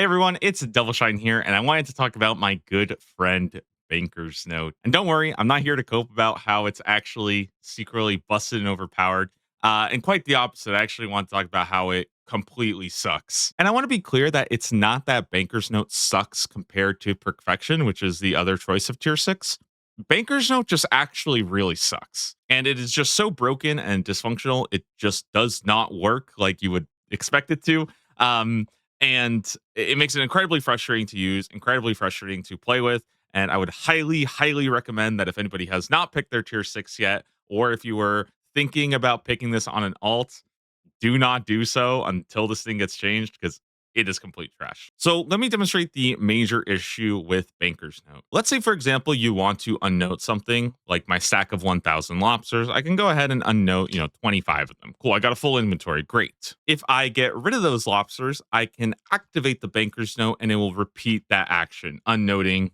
Hey everyone, it's Shine here, and I wanted to talk about my good friend Banker's Note. And don't worry, I'm not here to cope about how it's actually secretly busted and overpowered. And quite the opposite. I actually want to talk about how it completely sucks. And I want to be clear that it's not that Banker's Note sucks compared to Perfection, which is the other choice of tier 6. Banker's Note just actually really sucks. And it is just so broken and dysfunctional. It just does not work like you would expect it to. Um, and it makes it incredibly frustrating to use, incredibly frustrating to play with. And I would highly, highly recommend that if anybody has not picked their tier 6 yet, or if you were thinking about picking this on an alt, do not do so until this thing gets changed because it is complete trash. So let me demonstrate the major issue with Banker's Note. Let's say, for example, you want to unnote something like my stack of 1,000 lobsters. I can go ahead and unnote, 25 of them. Cool. I got a full inventory. Great. If I get rid of those lobsters, I can activate the Banker's Note and it will repeat that action, unnoting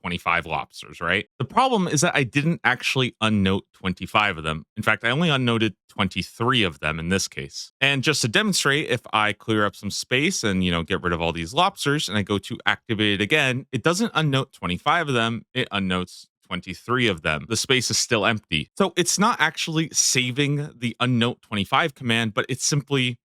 25 lobsters, right? The problem is that I didn't actually unnote 25 of them. In fact, I only unnoted 23 of them in this case. And just to demonstrate, if I clear up some space and, get rid of all these lobsters and I go to activate it again, it doesn't unnote 25 of them. It unnotes 23 of them. The space is still empty. So it's not actually saving the unnote 25 command, but it's simply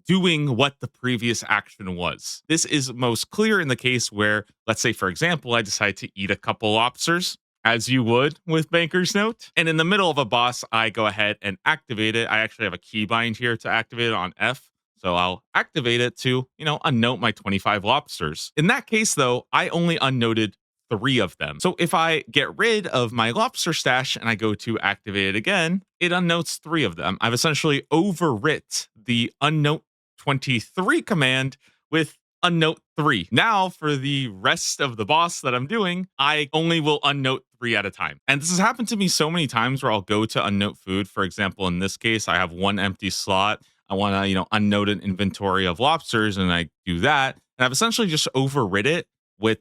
doing what the previous action was. This is most clear in the case where, let's say, for example, I decide to eat a couple lobsters, as you would with Banker's Note. And in the middle of a boss, I go ahead and activate it. I actually have a keybind here to activate it on F. So I'll activate it to, unnote my 25 lobsters. In that case, though, I only unnoted 3 of them. So if I get rid of my lobster stash and I go to activate it again, it unnotes 3 of them. I've essentially overwrit the unnote 23 command with unnote 3. Now, for the rest of the boss that I'm doing, I only will unnote 3 at a time. And this has happened to me so many times where I'll go to unnote food. For example, in this case, I have 1 empty slot. I want to, unnote an inventory of lobsters, and I do that. And I've essentially just overrid it with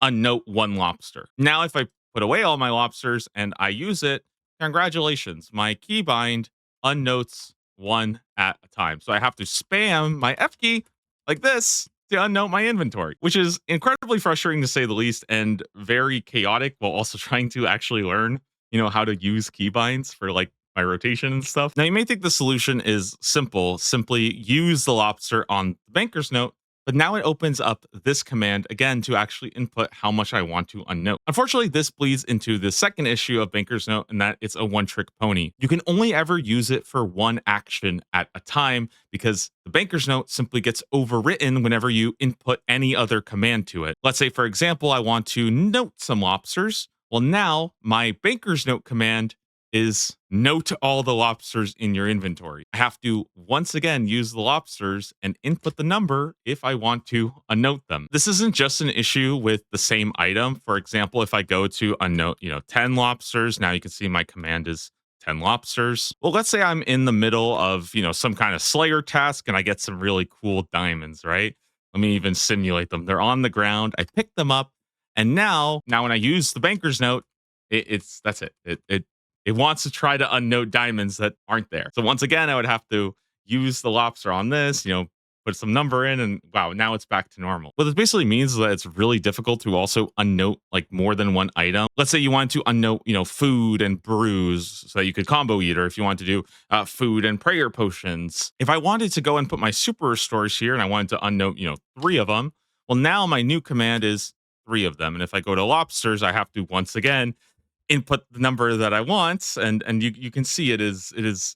unnote 1 lobster. Now, if I put away all my lobsters and I use it, congratulations, my keybind unnotes 1 at a time. So I have to spam my F key like this to unnote my inventory, which is incredibly frustrating to say the least and very chaotic while also trying to actually learn, how to use keybinds for like my rotation and stuff. Now you may think the solution is simple, simply use the lobster on the Banker's Note. But now it opens up this command again to actually input how much I want to unnote. Unfortunately, this bleeds into the second issue of Banker's Note, and that it's a one-trick pony. You can only ever use it for one action at a time because the Banker's Note simply gets overwritten whenever you input any other command to it. Let's say, for example, I want to note some lobsters. Well, now my Banker's Note command is note all the lobsters in your inventory. I have to once again use the lobsters and input the number if I want to unnote them. This isn't just an issue with the same item. For example, if I go to unnote, 10 lobsters, now you can see my command is 10 lobsters. Well, let's say I'm in the middle of, some kind of Slayer task and I get some really cool diamonds, right? Let me even simulate them. They're on the ground. I pick them up. And now when I use the Banker's Note, that's it. It wants to try to unnote diamonds that aren't there. So once again, I would have to use the lobster on this, put some number in, and wow, now it's back to normal. What this basically means is that it's really difficult to also unnote like more than one item. Let's say you wanted to unnote, food and brews so that you could combo eat, or if you wanted to do food and prayer potions. If I wanted to go and put my super restores here and I wanted to unnote, 3 of them, well, now my new command is 3 of them. And if I go to lobsters, I have to once again input the number that I want, and you can see it is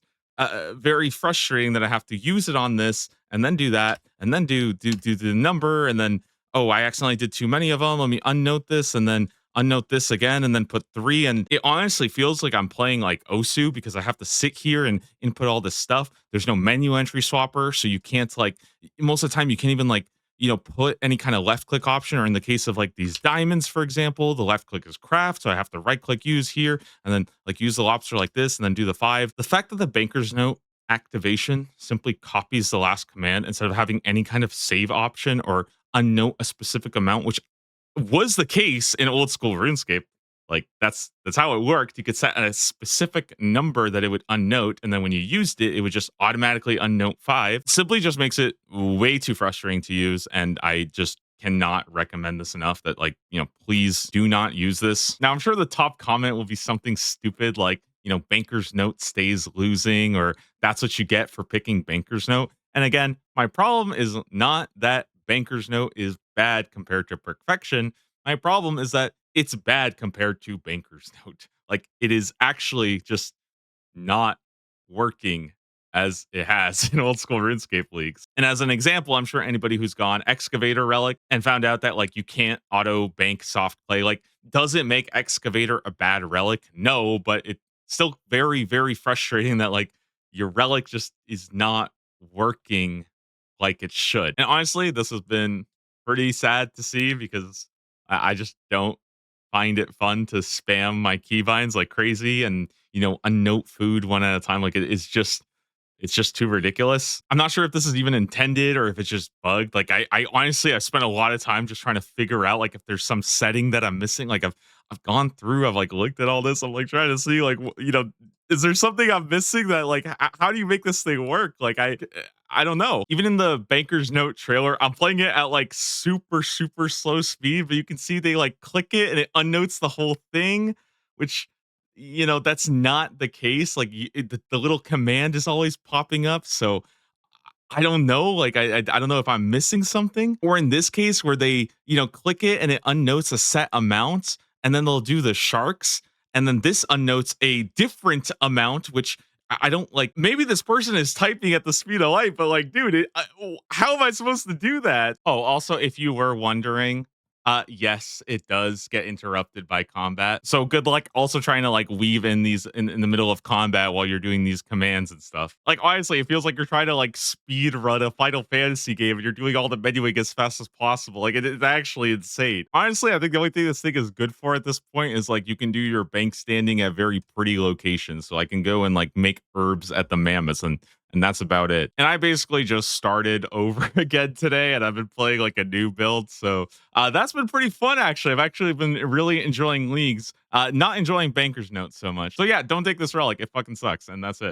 very frustrating that I have to use it on this and then do that and then do the number and then I accidentally did too many of them. Let me unnote this and then unnote this again and then put 3. And it honestly feels like I'm playing like Osu because I have to sit here and input all this stuff. There's no menu entry swapper, so you can't most of the time you can't even put any kind of left click option, or in the case of like these diamonds, for example, the left click is craft. So I have to right click use here and then use the lobster like this and then do the 5. The fact that the Banker's Note activation simply copies the last command instead of having any kind of save option or unnote a specific amount, which was the case in old school RuneScape. Like that's how it worked. You could set a specific number that it would unnote, and then when you used it, it would just automatically unnote five. Simply just makes it way too frustrating to use, and I just cannot recommend this enough. That like please do not use this. Now I'm sure the top comment will be something stupid like Banker's Note stays losing, or that's what you get for picking Banker's Note. And again, my problem is not that Banker's Note is bad compared to Perfection. My problem is that it's bad compared to Banker's Note. Like it is actually just not working as it has in old school RuneScape leagues. And as an example, I'm sure anybody who's gone Excavator Relic and found out that like you can't auto bank soft play, like does it make Excavator a bad relic? No, but it's still very, very frustrating that like your relic just is not working like it should. And honestly, this has been pretty sad to see because I just don't find it fun to spam my keybinds like crazy and unnote food one at a time. Like it's just too ridiculous. I'm not sure if this is even intended or if it's just bugged. Like I honestly I spent a lot of time just trying to figure out like if there's some setting that I'm missing. Like I've gone through, I've like looked at all this. I'm like trying to see like is there something I'm missing that like how do you make this thing work? Like I don't know. Even in the Banker's Note trailer, I'm playing it at like super super slow speed, but you can see they like click it and it unnotes the whole thing, which that's not the case. Like the little command is always popping up, so I don't know. Like I don't know if I'm missing something, or in this case where they click it and it unnotes a set amount, and then they'll do the sharks, and then this unnotes a different amount, which I don't like. Maybe this person is typing at the speed of light, but like, dude, how am I supposed to do that? Oh, also, if you were wondering, yes, it does get interrupted by combat. So good luck also trying to like weave in these in the middle of combat while you're doing these commands and stuff. Like honestly, it feels like you're trying to like speed run a Final Fantasy game and you're doing all the menuing as fast as possible. Like it's actually insane. Honestly, I think the only thing this thing is good for at this point is like you can do your bank standing at very pretty locations. So I can go and like make herbs at the mammoths and that's about it. And I basically just started over again today, and I've been playing like a new build. So that's been pretty fun, actually. I've actually been really enjoying leagues, not enjoying Banker's Notes so much. So yeah, don't take this relic; it fucking sucks, and that's it.